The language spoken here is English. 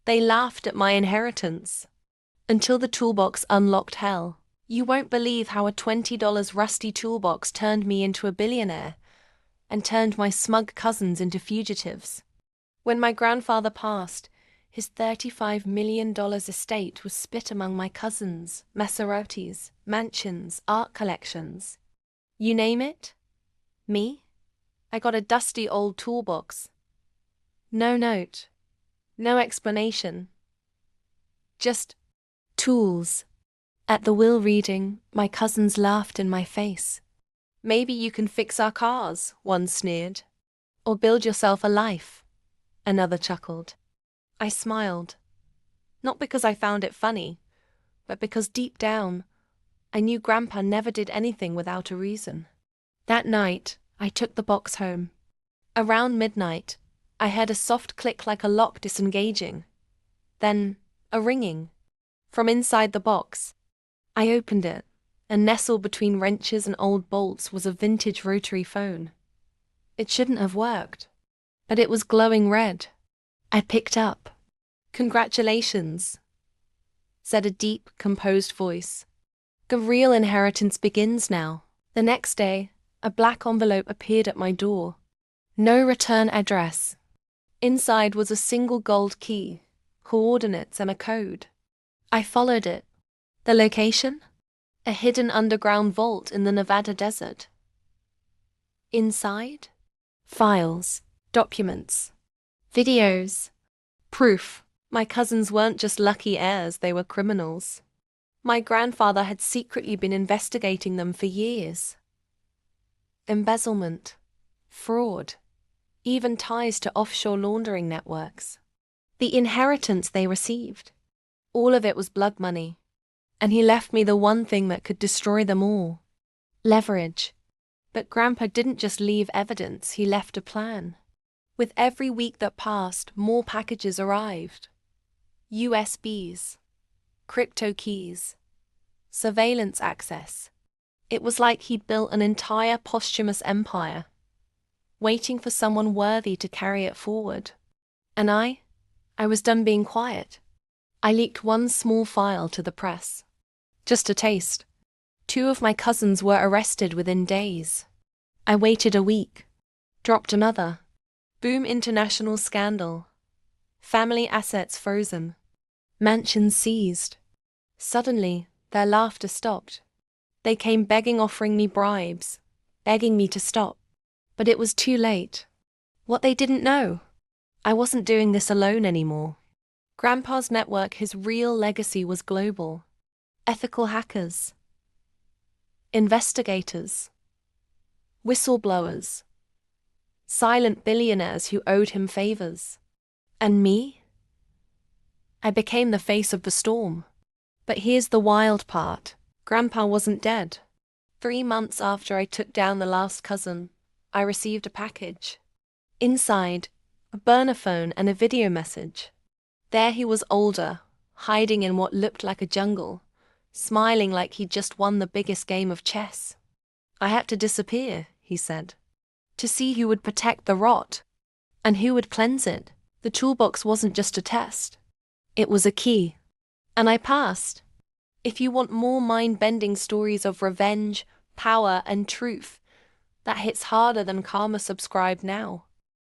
They laughed at my inheritance. Until the toolbox unlocked hell. You won't believe how a $20 rusty toolbox turned me into a billionaire and turned my smug cousins into fugitives. When my grandfather passed, his $35 million estate was split among my cousins, Maseratis, mansions, art collections. You name it? Me? I got a dusty old toolbox. No note. No explanation. Just tools. At the will reading, my cousins laughed in my face. Maybe you can fix our cars, one sneered. Or build yourself a life, another chuckled. I smiled. Not because I found it funny, but because deep down, I knew Grandpa never did anything without a reason. That night, I took the box home. Around midnight, I heard a soft click like a lock disengaging. Then, a ringing. From inside the box. I opened it, and nestled between wrenches and old bolts was a vintage rotary phone. It shouldn't have worked, but it was glowing red. I picked up. Congratulations, said a deep, composed voice. The real inheritance begins now. The next day, a black envelope appeared at my door. No return address. Inside was a single gold key, coordinates and a code. I followed it. The location? A hidden underground vault in the Nevada desert. Inside? Files, documents, videos, proof. My cousins weren't just lucky heirs, they were criminals. My grandfather had secretly been investigating them for years. Embezzlement, fraud, even ties to offshore laundering networks. The inheritance they received. All of it was blood money. And he left me the one thing that could destroy them all. Leverage. But Grandpa didn't just leave evidence, he left a plan. With every week that passed, more packages arrived. USBs, crypto keys, surveillance access. It was like he'd built an entire posthumous empire, waiting for someone worthy to carry it forward. And I was done being quiet. I leaked one small file to the press. Just a taste. 2 of my cousins were arrested within days. I waited a week. Dropped another. Boom, international scandal. Family assets frozen. Mansions seized. Suddenly, their laughter stopped. They came begging, offering me bribes, begging me to stop. But it was too late. What they didn't know, I wasn't doing this alone anymore. Grandpa's network, his real legacy was global. Ethical hackers, investigators, whistleblowers, silent billionaires who owed him favors. And me? I became the face of the storm. But here's the wild part. Grandpa wasn't dead. 3 months after I took down the last cousin, I received a package. Inside, a burner phone and a video message. There he was, older, hiding in what looked like a jungle, smiling like he'd just won the biggest game of chess. I had to disappear, he said, to see who would protect the rot, and who would cleanse it. The toolbox wasn't just a test. It was a key. And I passed. If you want more mind-bending stories of revenge, power, and truth, that hits harder than karma, subscribe now.